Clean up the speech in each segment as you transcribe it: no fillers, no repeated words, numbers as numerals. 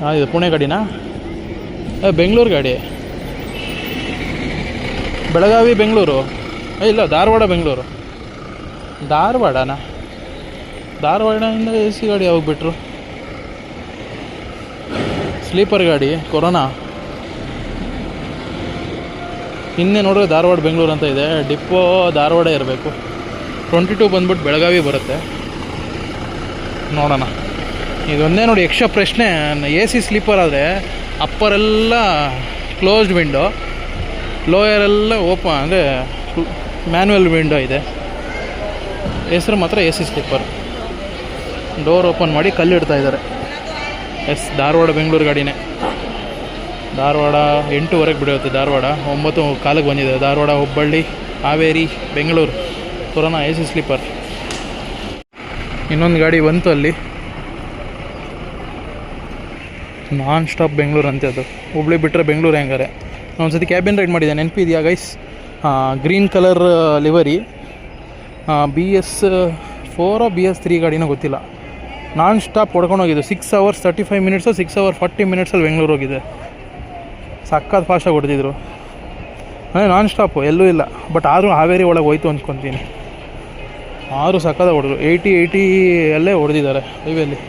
ಹಾಂ ಇದು ಪುಣೆ ಗಾಡಿನಾ? ಬೆಂಗಳೂರು ಗಾಡಿ. ಬೆಳಗಾವಿ ಬೆಂಗಳೂರು, ಇಲ್ಲ ಧಾರವಾಡ ಬೆಂಗಳೂರು. ಧಾರವಾಡನಾ? ಧಾರವಾಡದಿಂದ ಎ ಸಿ ಗಾಡಿ ಯಾವಾಗ ಬಿಟ್ರು? ಸ್ಲೀಪರ್ ಗಾಡಿ ಕೊರೋನಾ. ಹಿಂದೆ ನೋಡಿದ್ರೆ ಧಾರವಾಡ ಬೆಂಗಳೂರು ಅಂತ ಇದೆ. ಡಿಪೋ ಧಾರವಾಡ ಇರಬೇಕು. 22 ಬಂದ್ಬಿಟ್ಟು ಬೆಳಗಾವಿ ಬರುತ್ತೆ. ನೋಡೋಣ. ಇದೊಂದೇ ನೋಡಿ ಯಕ್ಷ ಪ್ರಶ್ನೆ. ಎ ಸಿ ಸ್ಲೀಪರ್ ಆದರೆ ಅಪ್ಪರೆಲ್ಲ ಕ್ಲೋಸ್ಡ್ ವಿಂಡೋ, ಲೋಯರೆಲ್ಲ ಓಪನ್, ಅಂದರೆ ಮ್ಯಾನ್ಯುವಲ್ ವಿಂಡೋ ಇದೆ. ಹೆಸರು ಮಾತ್ರ A C sleeper. Door open ಮಾಡಿ ಕಲ್ಲಿಡ್ತಾ ಇದ್ದಾರೆ. ಎಸ್, ಧಾರವಾಡ ಬೆಂಗಳೂರು ಗಾಡಿನೇ. ಧಾರವಾಡ 8:00 ಬಿಡುತ್ತೆ. ಧಾರವಾಡ 9:15 ಬಂದಿದೆ. Dharwad, Hubballi, Haveri, Bengaluru corona A C sleeper. ಇನ್ನೊಂದು ಗಾಡಿ ಬಂತು ಅಲ್ಲಿ, ನಾನ್ ಸ್ಟಾಪ್ ಬೆಂಗಳೂರು ಅಂತೆ. ಅದು ಹುಬ್ಳಿ ಬಿಟ್ಟರೆ ಬೆಂಗಳೂರು ಹೆಂಗಾರೆ. ನಾನು ಒಂದು ಸತಿ ಕ್ಯಾಬಿನ್ ರೈಡ್ ಮಾಡಿದ್ದೆ, ನೆನಪಿದೆಯಾ guys? Green colour livery, BS4 BS3 ಗಾಡಿನೂ ಗೊತ್ತಿಲ್ಲ. ನಾನ್ ಸ್ಟಾಪ್ ಹೊಡ್ಕೊಂಡೋಗಿದ್ದು 6 hours 35 minutes, 6 hours 40 minutes Bengaluru ಹೋಗಿದೆ. ಸಕ್ಕತ್ ಫಾಸ್ಟಾಗಿ ಹೊಡೆದಿದ್ರು. ಅದೇ ನಾನ್ ಸ್ಟಾಪು, ಎಲ್ಲೂ ಇಲ್ಲ. ಬಟ್ ಆದರೂ ಹಾವೇರಿ ಒಳಗೆ ಹೋಯ್ತು ಅಂದ್ಕೊತೀನಿ. ಆದರೂ ಸಕ್ಕತ್ತಾಗಿ ಹೊಡೆದ್ರು. 80 ಅಲ್ಲೇ ಹೊಡೆದಿದ್ದಾರೆ ಹೈವೇಲಿ.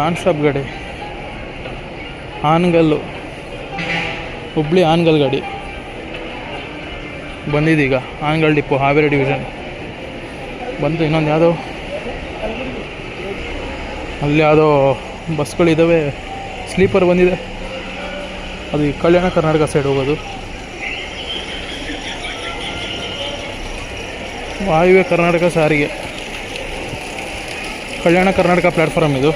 ನಾನ್ ಸ್ಟಾಪ್ ಗಾಡಿ. ಆನಗಲ್ಲು, ಹುಬ್ಳಿ ಆನಗಲ್ ಗಾಡಿ ಬಂದಿದ್ದೀಗ. ಆನಗಲ್ ಡಿಪೋ, ಹಾವೇರಿ ಡಿವಿಷನ್ ಬಂತು. ಇನ್ನೊಂದು ಯಾವುದೋ ಅಲ್ಲಿ ಯಾವುದೋ ಬಸ್ಗಳಿದ್ದಾವೆ, ಸ್ಲೀಪರ್ ಬಂದಿದೆ. ಅದು ಈ ಕಲ್ಯಾಣ ಕರ್ನಾಟಕ ಸೈಡ್ ಹೋಗೋದು. ವಾಯುವ್ಯ ಕರ್ನಾಟಕ ಸಾರಿಗೆ, ಕಲ್ಯಾಣ ಕರ್ನಾಟಕ ಪ್ಲ್ಯಾಟ್ಫಾರ್ಮ್ ಇದು.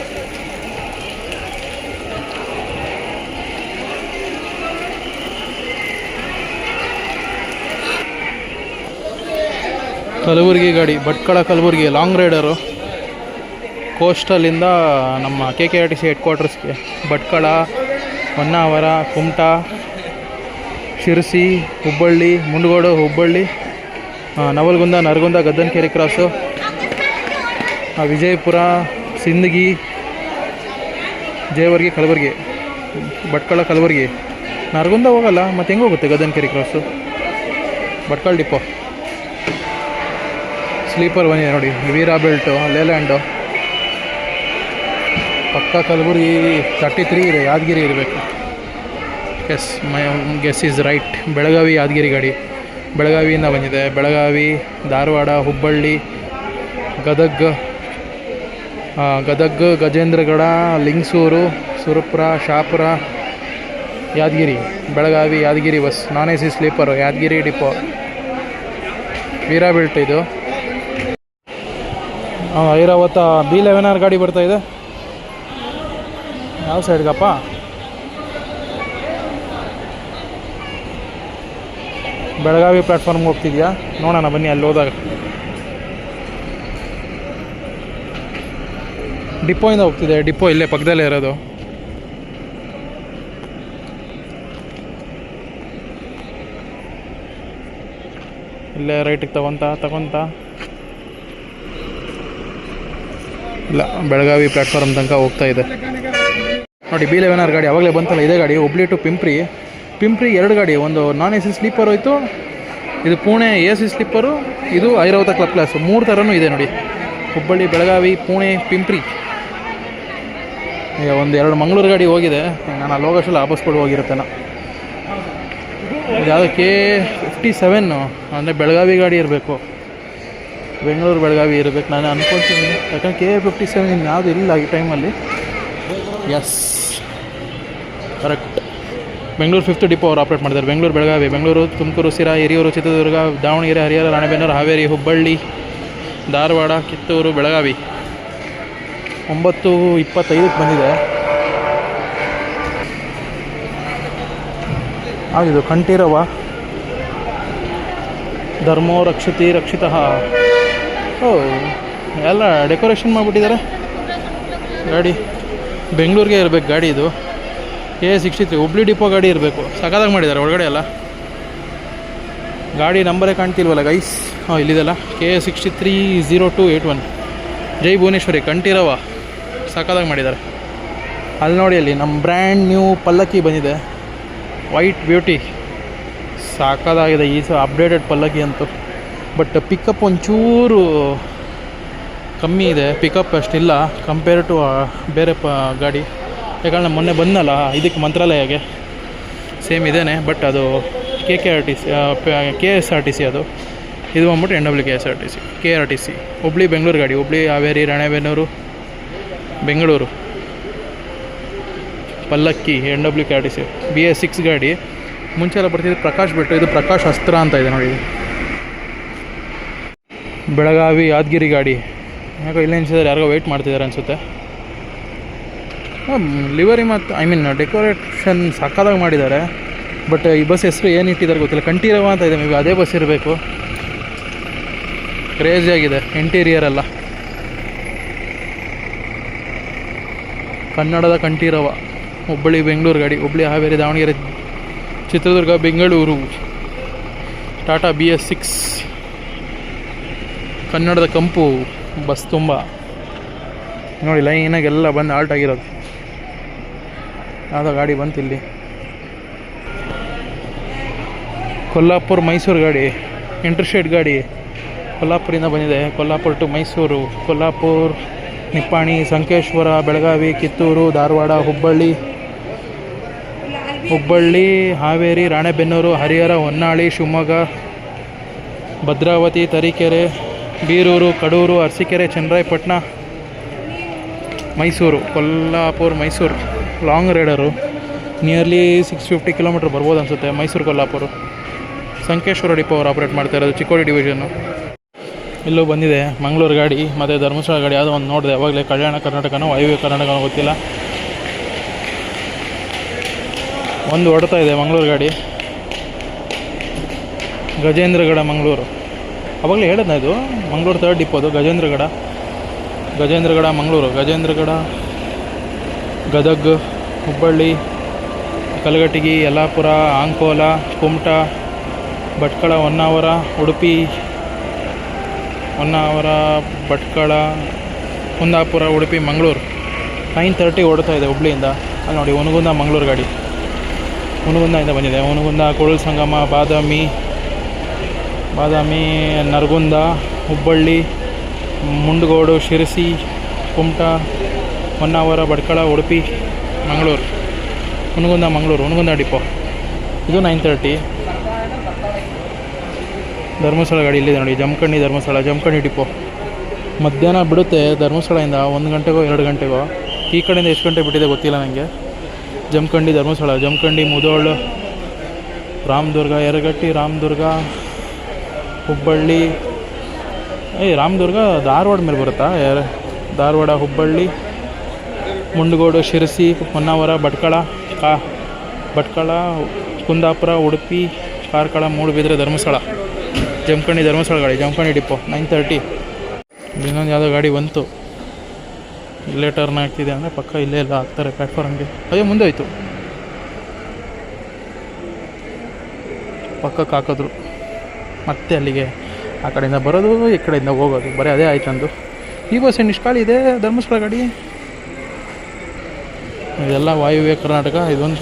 ಕಲಬುರಗಿ ಗಾಡಿ, ಭಟ್ಕಳ ಕಲಬುರಗಿ ಲಾಂಗ್ ರೈಡರು. ಕೋಸ್ಟಲಿಂದ ನಮ್ಮ KKRTC ಹೆಡ್ ಕ್ವಾರ್ಟರ್ಸ್ಗೆ ಭಟ್ಕಳ, ಹೊನ್ನಾವರ, ಕುಮಟಾ, ಶಿರಸಿ, ಹುಬ್ಬಳ್ಳಿ, ಮುಂಡಗೋಡು, ಹುಬ್ಬಳ್ಳಿ, ನವಲಗುಂದ, ನರಗುಂದ, ಗದ್ದನಕೆರೆ ಕ್ರಾಸು, ವಿಜಯಪುರ, ಸಿಂದಗಿ, ಜೇವರ್ಗಿ, ಕಲಬುರಗಿ, ಭಟ್ಕಳ, ಕಲಬುರಗಿ, ನರಗುಂದ ಹೋಗಲ್ಲ ಮತ್ತು ಹೆಂಗೆ ಹೋಗುತ್ತೆ Gaddanakeri cross. Bhatkal depot sleeper ಬಂದಿದೆ ನೋಡಿ. ವೀರಾ ಬೆಲ್ಟು, ಲೇಲ್ಯಾಂಡು, ಪಕ್ಕ ಕಲಬುರಗಿ 33 ಇದೆ. ಯಾದಗಿರಿ ಇರಬೇಕು. Yes, my guess is right. Belagavi Yadgir ಗಾಡಿ ಬೆಳಗಾವಿಯಿಂದ ಬಂದಿದೆ. Belagavi, Dharwad, Hubballi, Gadag, Gajendragad, Lingsugur, Surapura, Shahapur, Yadgir, Belagavi Yadgir bus. Non A C sleeper, Yadgir depot. ವೀರಾ ಬೆಲ್ಟ್ ಇದು. ಐರಾವತ B11R ಗಾಡಿ ಬರ್ತಾಯಿದೆ. ಯಾವ ಸೈಡ್ಗಪ್ಪ? ಬೆಳಗಾವಿ ಪ್ಲ್ಯಾಟ್ಫಾರ್ಮ್ಗೆ ಹೋಗ್ತಿದ್ಯಾ? ನೋಡೋಣ ಬನ್ನಿ ಅಲ್ಲಿ ಹೋದಾಗ. ಡಿಪೋಯಿಂದ ಹೋಗ್ತಿದೆ. ಡಿಪೋ ಇಲ್ಲೇ ಪಕ್ಕದಲ್ಲೇ ಇರೋದು. ಇಲ್ಲೇ ರೈಟಿಗೆ ತಗೊಂತ ಇಲ್ಲ, ಬೆಳಗಾವಿ ಪ್ಲ್ಯಾಟ್ಫಾರ್ಮ್ ತನಕ ಹೋಗ್ತಾ ಇದೆ ನೋಡಿ. B11R ಗಾಡಿ ಆವಾಗಲೇ ಬಂತಲ್ಲ, ಇದೇ ಗಾಡಿ. ಹುಬ್ಳಿ ಟು ಪಿಂಪ್ರಿ 2 ಗಾಡಿ. ಒಂದು ನಾನ್ ಎ ಸಿ ಸ್ಲೀಪರ್ ಹೋಯ್ತು, ಇದು ಪುಣೆ ಎ ಸಿ ಸ್ಲೀಪರು, ಇದು ಐರಾವತ ಕ್ಲಬ್ ಕ್ಲಾಸು. 3 ಥರನೂ ಇದೆ ನೋಡಿ. ಹುಬ್ಬಳ್ಳಿ, ಬೆಳಗಾವಿ, ಪುಣೆ, ಪಿಂಪ್ರಿ. ಈಗ 1-2 ಮಂಗಳೂರು ಗಾಡಿ ಹೋಗಿದೆ. ನಾನು ಅಲ್ಲಿ ಹೋಗೋಷ್ಟಲ್ಲ ವಾಪಸ್ಕೊಂಡು ಹೋಗಿರುತ್ತೇನೆ. ಯಾವುದೋ K57 ಅಂದರೆ ಬೆಳಗಾವಿ ಗಾಡಿ ಇರಬೇಕು. ಬೆಂಗಳೂರು ಬೆಳಗಾವಿ ಇರಬೇಕು ನಾನು ಅನ್ಕೊಳ್ತೀನಿ. ಯಾಕಂದರೆ K57 ಯಾವುದು ಇಲ್ಲ ಈ ಟೈಮಲ್ಲಿ. Yes, correct. Bengaluru 5th depot ಅವರು ಆಪ್ರೇಟ್ ಮಾಡಿದ್ದಾರೆ. ಬೆಂಗಳೂರು ಬೆಳಗಾವಿ, ಬೆಂಗಳೂರು, ತುಮಕೂರು, ಸಿರಾ, ಹಿರಿಯೂರು, ಚಿತ್ರದುರ್ಗ, ದಾವಣಗೆರೆ, ಹರಿಹರ, ರಾಣೆಬೆನ್ನೂರು, ಹಾವೇರಿ, ಹುಬ್ಬಳ್ಳಿ, ಧಾರವಾಡ, ಕಿತ್ತೂರು, ಬೆಳಗಾವಿ. 9:25 ಬಂದಿದೆ. ಆಗಿದು ಕಂಠೀರವ ಧರ್ಮೋ ರಕ್ಷತಿ ರಕ್ಷಿತಃ. ಎಲ್ಲ ಡೆಕೋರೇಷನ್ ಮಾಡಿಬಿಟ್ಟಿದ್ದಾರೆ. ಗಾಡಿ ಬೆಂಗಳೂರಿಗೆ ಇರಬೇಕು ಗಾಡಿ. ಇದು K63 ಹುಬ್ಳಿ ಡಿಪೋ ಗಾಡಿ ಇರಬೇಕು. ಸಖತ್ತಾಗಿ ಮಾಡಿದ್ದಾರೆ ಒಳಗಡೆ ಎಲ್ಲ. ಗಾಡಿ ನಂಬರೇ ಕಾಣ್ತಿಲ್ವಲ್ಲ ಗೈಸ್. ಇಲ್ಲಿದೆಲ್ಲ K630281 ಜೈ ಭುವನೇಶ್ವರಿ ಕಂಠೀರವ. ಸಖತ್ತಾಗಿ ಮಾಡಿದ್ದಾರೆ. ಅಲ್ಲಿ ನೋಡಿ, ಅಲ್ಲಿ ನಮ್ಮ ಬ್ರ್ಯಾಂಡ್ ನ್ಯೂ ಪಲ್ಲಕ್ಕಿ ಬಂದಿದೆ, ವೈಟ್ ಬ್ಯೂಟಿ. ಸಾಕಾಗಿದೆ ಈ ಅಪ್ಡೇಟೆಡ್ ಪಲ್ಲಕ್ಕಿ ಅಂತೂ. ಬಟ್ ಪಿಕಪ್ ಒಂಚೂರು ಕಮ್ಮಿ ಇದೆ, ಪಿಕಪ್ ಅಷ್ಟಿಲ್ಲ ಕಂಪೇರ್ ಟು ಬೇರೆ ಗಾಡಿ. ಯಾಕಂದರೆ ಮೊನ್ನೆ ಬಂದಲ್ಲ ಇದಕ್ಕೆ ಮಂತ್ರಾಲಯಗೆ, ಸೇಮ್ ಇದೇನೆ. ಬಟ್ ಅದು KSRTC ಅದು. ಇದು ಬಂದ್ಬಿಟ್ಟು KRTC. ಹುಬ್ಳಿ ಬೆಂಗಳೂರು ಗಾಡಿ, ಹುಬ್ಳಿ ಹಾವೇರಿ ರಾಣೆಬೆನ್ನೂರು ಬೆಂಗಳೂರು ಪಲ್ಲಕ್ಕಿ KRTC BS6 ಗಾಡಿ. ಮುಂಚೆ ಎಲ್ಲ ಬರ್ತಿದ್ದು ಪ್ರಕಾಶ್ ಬೆಟ್ಟು, ಇದು ಪ್ರಕಾಶ್ ಅಸ್ತ್ರ ಅಂತ ಇದೆ ನೋಡಿ. ಬೆಳಗಾವಿ ಯಾದಗಿರಿ ಗಾಡಿ. ಯಾಕೋ ಇಲ್ಲ ಅನ್ಸಿದ್ರೆ ಯಾರಿಗೋ ವೆಯ್ಟ್ ಮಾಡ್ತಿದ್ದಾರೆ ಅನಿಸುತ್ತೆ. ಲಿವರಿ ಮತ್ತು ಡೆಕೋರೇಷನ್ ಸಕ್ಕತ್ತಾಗಿ ಮಾಡಿದ್ದಾರೆ. ಬಟ್ ಈ ಬಸ್ ಹೆಸರು ಏನು ಇಟ್ಟಿದ್ದಾರೆ ಗೊತ್ತಿಲ್ಲ, ಕಂಠೀರವ ಅಂತ ಇದೆ, ಮೇ ಬಿ ಅದೇ ಬಸ್ ಇರಬೇಕು. ಕ್ರೇಜಿಯಾಗಿದೆ ಇಂಟೀರಿಯರ್ ಎಲ್ಲ. ಕನ್ನಡದ ಕಂಠೀರವ. ಹುಬ್ಬಳ್ಳಿ ಬೆಂಗಳೂರು ಗಾಡಿ, ಹುಬ್ಬಳ್ಳಿ ಹಾವೇರಿ ದಾವಣಗೆರೆ ಚಿತ್ರದುರ್ಗ ಬೆಂಗಳೂರು ಟಾಟಾ BS6. ಕನ್ನಡದ ಕಂಪು ಬಸ್ ತುಂಬ ನೋಡಿ, ಲೈನಾಗೆಲ್ಲ ಬಂದು ಆಲ್ಟ್ ಆಗಿರೋದು. ಯಾವುದೋ ಗಾಡಿ ಬಂತು ಇಲ್ಲಿ. ಕೊಲ್ಲಾಪುರ ಮೈಸೂರು ಗಾಡಿ, ಇಂಟರ್ಸ್ಟೇಟ್ ಗಾಡಿ. ಕೊಲ್ಲಾಪುರಿಂದ ಬಂದಿದೆ, Kolhapur to Mysuru, Kolhapur, Nippani, Sankeshwar, Belagavi, Kittur, Dharwad, Hubballi, Haveri, Ranebennur, Harihar, Honnali, Shivamogga, Bhadravati, Tarikere, Birur, Kadur, Arsikere, Channarayapatna, Mysuru. Kolhapur Mysuru long rider, nearly 650 kilometre ಬರ್ಬೋದು ಅನಿಸುತ್ತೆ. ಮೈಸೂರು ಕೊಲ್ಲಾಪುರ. ಸಂಕೇಶ್ವರ ಡಿಪೋ ಅವರು ಆಪ್ರೇಟ್ ಮಾಡ್ತಾ ಇರೋದು, ಚಿಕ್ಕೋಡಿ ಡಿವಿಷನ್ನು. ಇಲ್ಲೂ ಬಂದಿದೆ ಮಂಗಳೂರು ಗಾಡಿ ಮತ್ತು ಧರ್ಮಸ್ಥಳ ಗಾಡಿ. ಯಾವುದೋ ಒಂದು ನೋಡಿದೆ ಅವಾಗಲೇ, ಕಲ್ಯಾಣ ಕರ್ನಾಟಕನೋ ವಾಯುವ್ಯ ಕರ್ನಾಟಕನೋ ಗೊತ್ತಿಲ್ಲ. ಒಂದು ಹೊಡ್ತಾ ಇದೆ ಮಂಗಳೂರು ಗಾಡಿ, ಗಜೇಂದ್ರಗಡ ಮಂಗಳೂರು. ಅವಾಗಲೇ ಹೇಳಿದ್ನ ಇದು ಮಂಗಳೂರು 3rd ಡಿಪೋ ಅದು. ಗಜೇಂದ್ರಗಡ ಮಂಗಳೂರು, ಗಜೇಂದ್ರಗಡ, ಗದಗ್, ಹುಬ್ಬಳ್ಳಿ, ಕಲಘಟಗಿ, ಯಲ್ಲಾಪುರ, ಅಂಕೋಲ, ಕುಮಟಾ, ಭಟ್ಕಳ, ಹೊನ್ನಾವರ, ಉಡುಪಿ, ಭಟ್ಕಳ, ಕುಂದಾಪುರ, ಉಡುಪಿ, ಮಂಗಳೂರು. 9:30 ಓಡ್ತಾ ಇದೆ ಹುಬ್ಳಿಯಿಂದ. ಅಲ್ಲಿ ನೋಡಿ ಹುನಗುಂದ ಮಂಗಳೂರು ಗಾಡಿ, ಹುನಗುಂದದಿಂದ ಬಂದಿದೆ. ಹುನಗುಂದ, ಕೂಡಲ ಸಂಗಮ, ಬಾದಾಮಿ, ನರಗುಂದ, ಹುಬ್ಬಳ್ಳಿ, ಮುಂಡಗೋಡು, ಶಿರಸಿ, ಕುಮಟಾ, ಹೊನ್ನಾವರ, ಭಟ್ಕಳ, ಉಡುಪಿ, ಮಂಗಳೂರು, ಹುನಗುಂದ ಡಿಪೋ. ಇದು 9:30. ಧರ್ಮಸ್ಥಳ ಗಾಡಿ ಇಲ್ಲಿದೆ ನೋಡಿ, ಜಮಖಂಡಿ ಡಿಪೋ. ಮಧ್ಯಾಹ್ನ ಬಿಡುತ್ತೆ ಧರ್ಮಸ್ಥಳದಿಂದ 1 ಗಂಟೆಗೋ 2 ಗಂಟೆಗೋ. ಈ ಕಡೆಯಿಂದ ಎಷ್ಟು ಗಂಟೆ ಬಿಟ್ಟಿದೆ ಗೊತ್ತಿಲ್ಲ ನನಗೆ. ಜಮಖಂಡಿ, ಮುಧೋಳ, ರಾಮದುರ್ಗ, ಯರಗಟ್ಟಿ, ರಾಮದುರ್ಗ, ಹುಬ್ಬಳ್ಳಿ, ರಾಮದುರ್ಗ ಧಾರವಾಡ ಮೇಲೆ ಬರುತ್ತಾ? ಧಾರವಾಡ, ಹುಬ್ಬಳ್ಳಿ, ಮುಂಡಗೋಡು, ಶಿರಸಿ, ಹೊನ್ನಾವರ, ಭಟ್ಕಳ, ಕುಂದಾಪುರ, ಉಡುಪಿ, ಕಾರ್ಕಳ, ಮೂಡುಬಿದ್ರೆ, ಧರ್ಮಸ್ಥಳ. ಧರ್ಮಸ್ಥಳ ಗಾಡಿ, ಜಮಖಂಡಿ ಡಿಪೋ 9:30. ಇನ್ನೊಂದು ಯಾವುದೋ ಗಾಡಿ ಬಂತು, ಇಲ್ಲೇ ಟರ್ನ್ ಆಗ್ತಿದೆ ಅಂದರೆ ಪಕ್ಕ ಇಲ್ಲೇ ಎಲ್ಲ ಹಾಕ್ತಾರೆ ಪ್ಲ್ಯಾಟ್ಫಾರ್ಮ್ಗೆ. ಅಯ್ಯೋ ಮುಂದೆ ಹೋಯ್ತು, ಪಕ್ಕಕ್ಕೆ ಹಾಕಿದ್ರು. ಮತ್ತೆ ಅಲ್ಲಿಗೆ ಆ ಕಡೆಯಿಂದ ಬರೋದು, ಈ ಕಡೆಯಿಂದ ಹೋಗೋದು, ಬರೀ ಅದೇ ಆಯ್ತಂದು. ಈ ಬಸ್ ಏನು ಇಷ್ಟು ಖಾಲಿ ಇದೆ? ಧರ್ಮಸ್ಥಳ ಗಾಡಿ. ಇದೆಲ್ಲ ವಾಯುವ್ಯ ಕರ್ನಾಟಕ, ಇದೊಂದು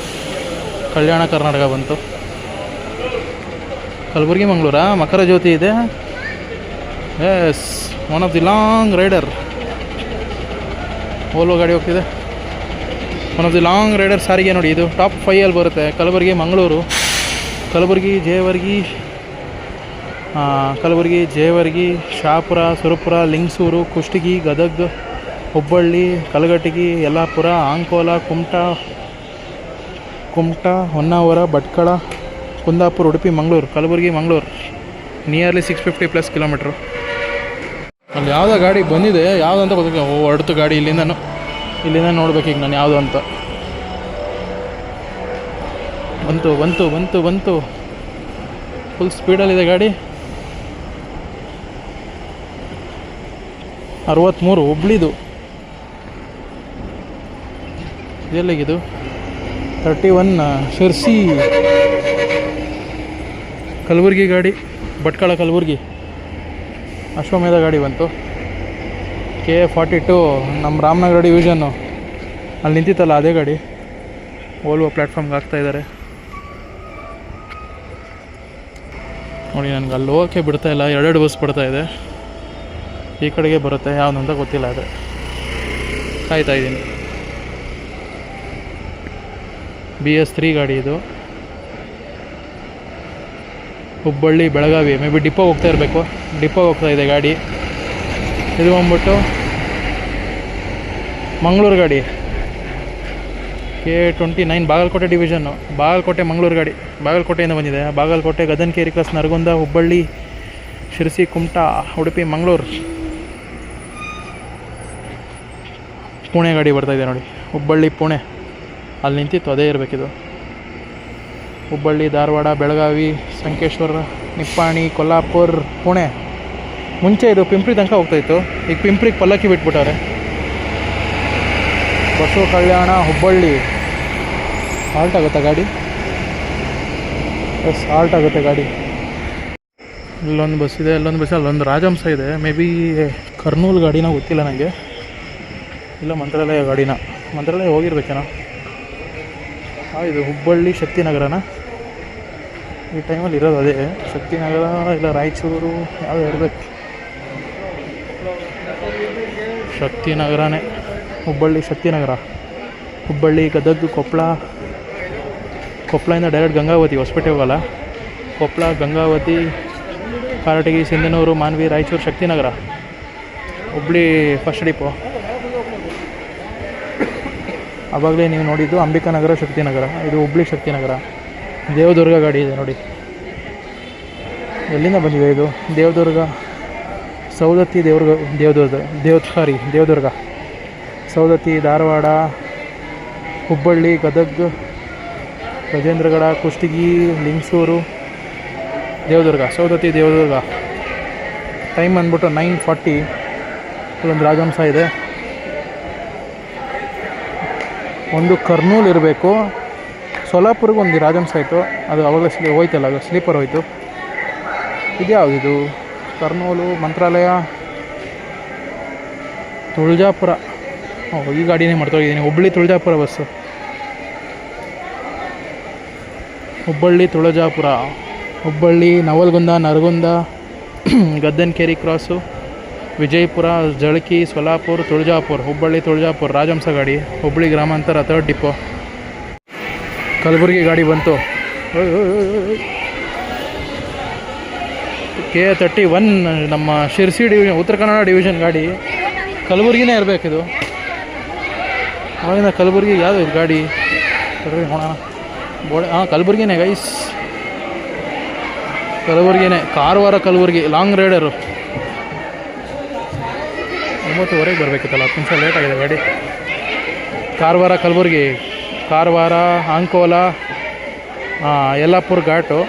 ಕಲ್ಯಾಣ ಕರ್ನಾಟಕ ಬಂತು. ಕಲಬುರಗಿ ಮಂಗಳೂರಾ? ಮಕರ ಜ್ಯೋತಿ ಇದೆ. Yes, one of the long rider. Volvo ಗಾಡಿ ಹೋಗ್ತಿದೆ. One of the long rider ಸಾರಿಗೆ ನೋಡಿ, ಇದು ಟಾಪ್ 5 ಬರುತ್ತೆ. ಕಲಬುರಗಿ, ಮಂಗಳೂರು, ಕಲಬುರಗಿ, ಜೇವರ್ಗಿ, ಶಹಾಪುರ, ಸುರಪುರ, ಲಿಂಗಸೂರು, ಕುಷ್ಟಗಿ, ಗದಗ್, ಹುಬ್ಬಳ್ಳಿ, ಕಲಘಟಗಿ, ಯಲ್ಲಾಪುರ, ಅಂಕೋಲ, ಕುಮಟಾ, ಹೊನ್ನಾವರ, ಭಟ್ಕಳ, ಕುಂದಾಪುರ, ಉಡುಪಿ, ಮಂಗಳೂರು. Kalaburagi, Mangaluru nearly 650+ kilometre. ಅಲ್ಲಿ ಯಾವುದೋ ಗಾಡಿ ಬಂದಿದೆ, ಯಾವುದು ಅಂತ ಗೊತ್ತಿಲ್ಲ. ಹೊರಡ್ತು ಗಾಡಿ. ಇಲ್ಲಿಂದ ನೋಡ್ಬೇಕು ಈಗ ನಾನು ಯಾವುದು ಅಂತ. ಬಂತು. ಫುಲ್ ಸ್ಪೀಡಲ್ಲಿದೆ ಗಾಡಿ. 63 ಹುಬ್ಳಿದು. ಎಲ್ಲಿಗಿದು? 31 ಶಿರ್ಸಿ. ಕಲಬುರಗಿ ಗಾಡಿ, ಭಟ್ಕಳ, ಕಲಬುರಗಿ. ಅಶ್ವಮೇಧ ಗಾಡಿ ಬಂತು. KA42 ನಮ್ಮ ರಾಮನಗರ ಡಿವಿಷನ್ನು. ಅಲ್ಲಿ ನಿಂತಿತ್ತಲ್ಲ ಅದೇ ಗಾಡಿ ಓಲ್ವೋ ಪ್ಲ್ಯಾಟ್ಫಾರ್ಮ್ಗೆ ಹಾಕ್ತಾಯಿದ್ದಾರೆ ನೋಡಿ. ನನಗೆ ಅಲ್ಲಿ ಹೋಗೋಕ್ಕೆ ಬಿಡ್ತಾಯಿಲ್ಲ, ಎರಡೆರಡು ಬಸ್ ಬಿಡ್ತಾಯಿದೆ. ಈ ಕಡೆಗೆ ಬರುತ್ತೆ, ಯಾವುದು ಅಂತ ಗೊತ್ತಿಲ್ಲ. ಅದು ಕಾಯ್ತಾ ಇದ್ದೀನಿ. BS3 ಗಾಡಿ ಇದು. ಹುಬ್ಬಳ್ಳಿ ಬೆಳಗಾವಿ ಮೇ ಬಿ ಡಿಪೋಗೆ ಹೋಗ್ತಾ ಇರಬೇಕು. ಡಿಪೋಗೆ ಹೋಗ್ತಾ ಇದೆ ಗಾಡಿ. ಇದು ಬಂದ್ಬಿಟ್ಟು ಮಂಗಳೂರು ಗಾಡಿ K29 ಬಾಗಲಕೋಟೆ ಡಿವಿಷನ್ನು. ಬಾಗಲಕೋಟೆ ಮಂಗಳೂರು ಗಾಡಿ ಬಾಗಲಕೋಟೆಯಿಂದ ಬಂದಿದೆ. ಬಾಗಲಕೋಟೆ, ಗದನಕೇರಿ ಕ್ರಾಸ್, ನರಗುಂದ, ಹುಬ್ಬಳ್ಳಿ, ಶಿರಸಿ, ಕುಮಟಾ, ಉಡುಪಿ, ಮಂಗಳೂರು. ಪುಣೆ ಗಾಡಿ ಬರ್ತಾಯಿದೆ ನೋಡಿ. ಹುಬ್ಬಳ್ಳಿ ಪುಣೆ ಅಲ್ಲಿ ನಿಂತಿತ್ತು, ಅದೇ ಇರಬೇಕಿದು. ಹುಬ್ಬಳ್ಳಿ, ಧಾರವಾಡ, ಬೆಳಗಾವಿ, ಸಂಕೇಶ್ವರ, ನಿಪ್ಪಾಣಿ, ಕೊಲ್ಲಾಪುರ, ಪುಣೆ. ಮುಂಚೆ ಇದು ಪಿಂಪ್ರಿ ತನಕ ಹೋಗ್ತಾಯಿತ್ತು. ಈಗ ಪಿಂಪ್ರಿಗೆ ಪಲ್ಲಕ್ಕಿ ಬಿಟ್ಬಿಟ್ಟವ್ರೆ. ಬಸವ ಕಲ್ಯಾಣ, ಹುಬ್ಬಳ್ಳಿ. ಹಾಲ್ಟ್ ಆಗುತ್ತಾ ಗಾಡಿ? ಎಸ್, ಹಾಲ್ಟ್ ಆಗುತ್ತೆ ಗಾಡಿ. ಇಲ್ಲೊಂದು ಬಸ್ ಇದೆ, ಅಲ್ಲೊಂದು ಬಸ್, ಅಲ್ಲೊಂದು ರಾಜಹಂಸ ಇದೆ. ಮೇ ಬಿ ಕರ್ನೂಲ್ ಗಾಡಿನ, ಗೊತ್ತಿಲ್ಲ ನನಗೆ. ಇಲ್ಲ ಮಂತ್ರಾಲಯ ಗಾಡಿನ, ಮಂತ್ರಾಲಯ ಹೋಗಿರ್ಬೇಕೇನೋ. ಇದು ಹುಬ್ಬಳ್ಳಿ ಶಕ್ತಿನಗರನ ಈ ಟೈಮಲ್ಲಿ ಇರೋದು. ಅದೇ ಶಕ್ತಿನಗರ ಇಲ್ಲ ರಾಯಚೂರು, ಯಾವುದು ಇರಬೇಕು. ಶಕ್ತಿನಗರನೇ, ಹುಬ್ಬಳ್ಳಿ ಶಕ್ತಿನಗರ. ಹುಬ್ಬಳ್ಳಿ, ಗದಗ, ಕೊಪ್ಪಳದಿಂದ ಡೈರೆಕ್ಟ್ ಗಂಗಾವತಿ, ಹೊಸಪೇಟೆ ಹೋಗಲ್ಲ. ಕೊಪ್ಪಳ, ಗಂಗಾವತಿ, ಕಾರಟಗಿ, ಸಿಂಧನೂರು, ಮಾನ್ವಿ, ರಾಯಚೂರು, ಶಕ್ತಿನಗರ. Hubballi first depot. ಆವಾಗಲೇ ನೀವು ನೋಡಿದ್ದು ಅಂಬಿಕಾನಗರ, ಶಕ್ತಿನಗರ. ಇದು ಹುಬ್ಬಳ್ಳಿ ಶಕ್ತಿನಗರ. ದೇವದುರ್ಗ ಗಾಡಿ ಇದೆ ನೋಡಿ. ಎಲ್ಲಿಂದ ಬಂದಿದೆ ಇದು? ದೇವದುರ್ಗ, ಸೌದತ್ತಿ, ದೇವದುರ್ಗ, ಸೌದತ್ತಿ, ಧಾರವಾಡ, ಹುಬ್ಬಳ್ಳಿ, ಗದಗ, ಗಜೇಂದ್ರಗಡ, ಕುಷ್ಟಗಿ, ಲಿಂಗಸೂರು, ದೇವದುರ್ಗ, ಸೌದತ್ತಿ, ದೇವದುರ್ಗ. ಟೈಮ್ ಬಂದ್ಬಿಟ್ಟು 9:40. ಇಲ್ಲೊಂದು ರಾಜಹಂಸ ಇದೆ. ಒಂದು ಕರ್ನೂಲ್ ಇರಬೇಕು. ಸೊಲ್ಲಾಪುರ್ಗೆ ಒಂದು ರಾಜಹಂಸ ಆಯಿತು, ಅದು ಅವಾಗಲೇ ಹೋಯ್ತಲ್ಲ, ಅದು ಸ್ಲೀಪರ್ ಹೋಯಿತು. ಇದು ಯಾವುದಿದು? ಕರ್ನೂಲು, ಮಂತ್ರಾಲಯ, ತುಳಜಾಪುರ. ಈ ಗಾಡಿನೇ ಮಾಡ್ತೋಗಿದ್ದೀನಿ. ಹುಬ್ಬಳ್ಳಿ ತುಳಜಾಪುರ ಬಸ್ಸು. ಹುಬ್ಬಳ್ಳಿ ತುಳಜಾಪುರ, ಹುಬ್ಬಳ್ಳಿ, ನವಲಗುಂದ, ನರಗುಂದ, ಗದ್ದನಕೇರಿ ಕ್ರಾಸು, ವಿಜಯಪುರ, ಜಳಕಿ, ಸೊಲ್ಲಾಪುರ, ತುಳಜಾಪುರ. ಹುಬ್ಬಳ್ಳಿ ತುಳಜಾಪುರ ರಾಜಹಂಸ ಗಾಡಿ. ಹುಬ್ಬಳ್ಳಿ ಗ್ರಾಮಾಂತರ 3rd ಡಿಪೋ. ಕಲಬುರಗಿ ಗಾಡಿ ಬಂತು. K31 ನಮ್ಮ ಶಿರ್ಸಿ ಡಿವಿಷನ್, ಉತ್ತರ ಕನ್ನಡ ಡಿವಿಷನ್ ಗಾಡಿ. ಕಲಬುರಗಿನೇ ಇರಬೇಕಿದು. ಅವಾಗಿಂದ ಕಲಬುರಗಿ ಯಾವುದು ಇದು ಗಾಡಿ? ನೋಡೋಣ. ಕಲಬುರಗಿನೇ ಗೈಸ್, ಕಲಬುರಗಿನೇ. Karwar, Kalaburagi long rider. 9:30 ಬರಬೇಕಿತ್ತಲ್ಲ, 10 ನಿಮಿಷ ಲೇಟ್ ಆಗಿದೆ ಗಾಡಿ. ಕಾರವಾರ, ಕಲಬುರಗಿ, ಕಾರವಾರ, ಅಂಕೋಲಾ, ಯಲ್ಲಾಪುರ ಘಾಟು.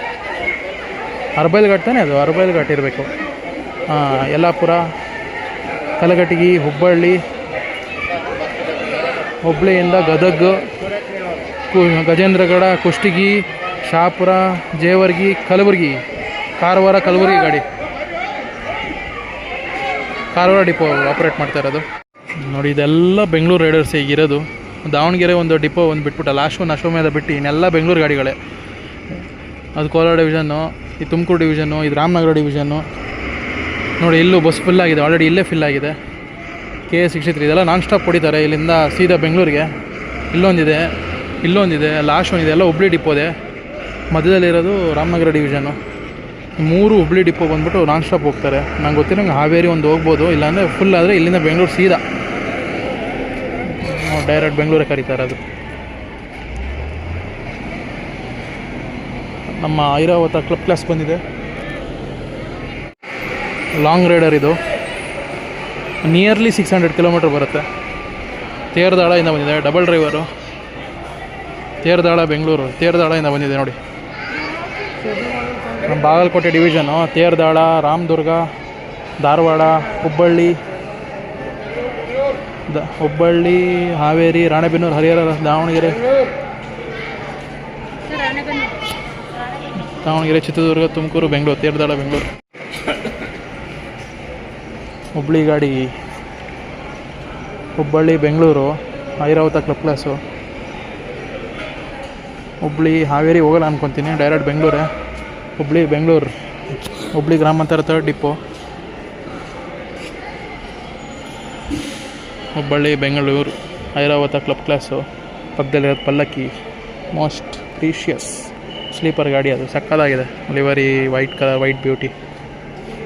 ಅರ್ಬೈಲ್ ಘಾಟ್ ತಾನೇ ಅದು? ಅರ್ಬೈಲ್ ಘಾಟ್ ಇರಬೇಕು. ಯಲ್ಲಾಪುರ, ಕಲಘಟಗಿ, ಹುಬ್ಬಳ್ಳಿ, ಹುಬ್ಬಳ್ಳಿಯಿಂದ ಗದಗ, ಗಜೇಂದ್ರಗಡ, ಕುಷ್ಟಗಿ, ಶಹಾಪುರ, ಜೇವರ್ಗಿ, ಕಲಬುರಗಿ. ಕಾರವಾರ, ಕಲಬುರಗಿ ಗಾಡಿ. ಕಾರವಾರ ಡಿಪೋ ಆಪ್ರೇಟ್ ಮಾಡ್ತಾ ಇರೋದು ನೋಡಿ. ಇದೆಲ್ಲ ಬೆಂಗಳೂರು ರೈಡರ್ಸ್ ಇರೋದು. ದಾವಣಗೆರೆ ಒಂದು ಡಿಪೋ ಒಂದು ಬಿಟ್ಬಿಟ್ಟು ಲಾಸ್ಟ್ ಒಂದು ಅಶ್ವಮೇಧ ಬಿಟ್ಟು ಇನ್ನೆಲ್ಲ ಬೆಂಗಳೂರು ಗಾಡಿಗಳೇ. ಅದು ಕೋಲಾರ ಡಿವಿಷನ್ನು, ಈ ತುಮಕೂರು ಡಿವಿಷನ್ನು, ಇದು ರಾಮನಗರ ಡಿವಿಷನ್ನು. ನೋಡಿ ಇಲ್ಲೂ ಬಸ್ ಫುಲ್ ಆಗಿದೆ, ಆಲ್ರೆಡಿ ಇಲ್ಲೇ ಫಿಲ್ ಆಗಿದೆ. K63 ಇದೆಲ್ಲ ನಾನ್ ಸ್ಟಾಪ್ ಹೊಡಿತಾರೆ ಇಲ್ಲಿಂದ ಸೀದಾ ಬೆಂಗಳೂರಿಗೆ. ಇಲ್ಲೊಂದಿದೆ, ಲಾಸ್ಟ್ ಒಂದಿದೆ, ಎಲ್ಲ ಹುಬ್ಬಳ್ಳಿ ಡಿಪೋದೆ. ಮಧ್ಯದಲ್ಲಿರೋದು ರಾಮನಗರ ಡಿವಿಷನ್ನು. 3 ಹುಬ್ಬಳ್ಳಿ ಡಿಪೋ ಬಂದ್ಬಿಟ್ಟು ನಾನ್ ಸ್ಟಾಪ್ ಹೋಗ್ತಾರೆ. ನಂಗೆ ಗೊತ್ತಿರೋಂಗೆ ಹಾವೇರಿ ಒಂದು ಹೋಗ್ಬೋದು, ಇಲ್ಲಾಂದರೆ ಫುಲ್ ಆದರೆ ಇಲ್ಲಿಂದ ಬೆಂಗಳೂರು ಸೀದಾ ಡೈರೆಕ್ಟ್ ಬೆಂಗಳೂರಿಗೆ ಕರೀತಾರೆ. ಅದು ನಮ್ಮ ಐರಾವತ ಕ್ಲಬ್ ಕ್ಲಾಸ್ ಬಂದಿದೆ. ಲಾಂಗ್ ರೈಡರ್ ಇದು. ನಿಯರ್ಲಿ 600 ಕಿಲೋಮೀಟ್ರ್ ಬರುತ್ತೆ. ತೇರದಾಳದಿಂದ ಬಂದಿದೆ, ಡಬಲ್ ಡ್ರೈವರು. ತೇರದಾಳ ಬೆಂಗಳೂರು, ತೇರದಾಳದಿಂದ ಬಂದಿದೆ ನೋಡಿ. ನಮ್ಮ ಬಾಗಲಕೋಟೆ ಡಿವಿಷನು, ತೇರದಾಳ, ರಾಮದುರ್ಗ, ಧಾರವಾಡ, ಹುಬ್ಬಳ್ಳಿ, ಹಾವೇರಿ, ರಾಣೆಬೆನ್ನೂರು, ಹರಿಹರ, ದಾವಣಗೆರೆ, ಚಿತ್ರದುರ್ಗ, ತುಮಕೂರು, ಬೆಂಗಳೂರು. ತೇರದಾಳ ಬೆಂಗಳೂರು. ಹುಬ್ಬಳ್ಳಿ ಗಾಡಿ, ಹುಬ್ಬಳ್ಳಿ ಬೆಂಗಳೂರು, ಐರಾವತ ಕ್ಲಬ್ ಕ್ಲಾಸು. ಹುಬ್ಳಿ ಹಾವೇರಿ ಹೋಗಲ್ಲ ಅನ್ಕೊತೀನಿ, ಡೈರೆಕ್ಟ್ ಬೆಂಗಳೂರೇ. ಹುಬ್ಳಿ ಬೆಂಗಳೂರು, ಹುಬ್ಳಿ ಗ್ರಾಮಾಂತರ 3rd depot. Hubballi Bengaluru Airavat club class. ಪಕ್ಕದಲ್ಲಿರೋದು ಪಲ್ಲಕ್ಕಿ, ಮೋಸ್ಟ್ ಪ್ರೀಷಿಯಸ್ ಸ್ಲೀಪರ್ ಗಾಡಿ. ಅದು ಸಕ್ಕದಾಗಿದೆ, livery white colour, white beauty.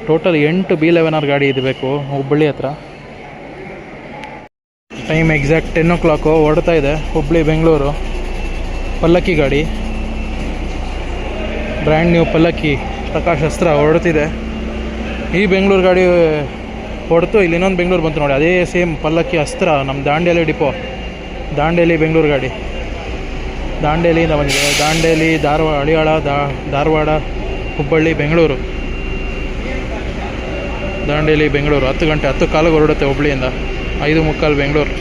Total 8 B11R ಗಾಡಿ ಇದು ಬೇಕು ಹುಬ್ಬಳ್ಳಿ ಹತ್ರ. ಟೈಮ್ ಎಕ್ಸಾಕ್ಟ್ 10 o'clock ಹೊರಡ್ತಾ ಇದೆ. ಹುಬ್ಬಳ್ಳಿ ಬೆಂಗಳೂರು ಪಲ್ಲಕ್ಕಿ ಗಾಡಿ, ಬ್ರ್ಯಾಂಡ್ ನ್ಯೂ ಪಲ್ಲಕ್ಕಿ ಪ್ರಕಾಶ್ ಅಸ್ತ್ರ ಹೊರಡ್ತಿದೆ. ಈ ಬೆಂಗಳೂರು ಗಾಡಿ ಹೊರತು ಇಲ್ಲಿ ಇನ್ನೊಂದು ಬೆಂಗಳೂರು ಬಂತು ನೋಡಿ, ಅದೇ ಸೇಮ್ ಪಲ್ಲಕ್ಕಿ ಅಸ್ತ್ರ. ನಮ್ಮ ದಾಂಡೇಲಿ ಡಿಪೋ, ದಾಂಡೇಲಿ ಬೆಂಗಳೂರು ಗಾಡಿ. ದಾಂಡೇಲಿಯಿಂದ ಬಂದಿದೆ. ದಾಂಡೇಲಿ, ಹಳಿಯಾಳ, ಧಾರವಾಡ, ಹುಬ್ಬಳ್ಳಿ, ಬೆಂಗಳೂರು. ದಾಂಡೇಲಿ ಬೆಂಗಳೂರು 10 ಗಂಟೆ 10 ಕಾಲಿಗೆ ಹೊರಡುತ್ತೆ ಹುಬ್ಬಳ್ಳಿಯಿಂದ. 5:45 ಬೆಂಗಳೂರು.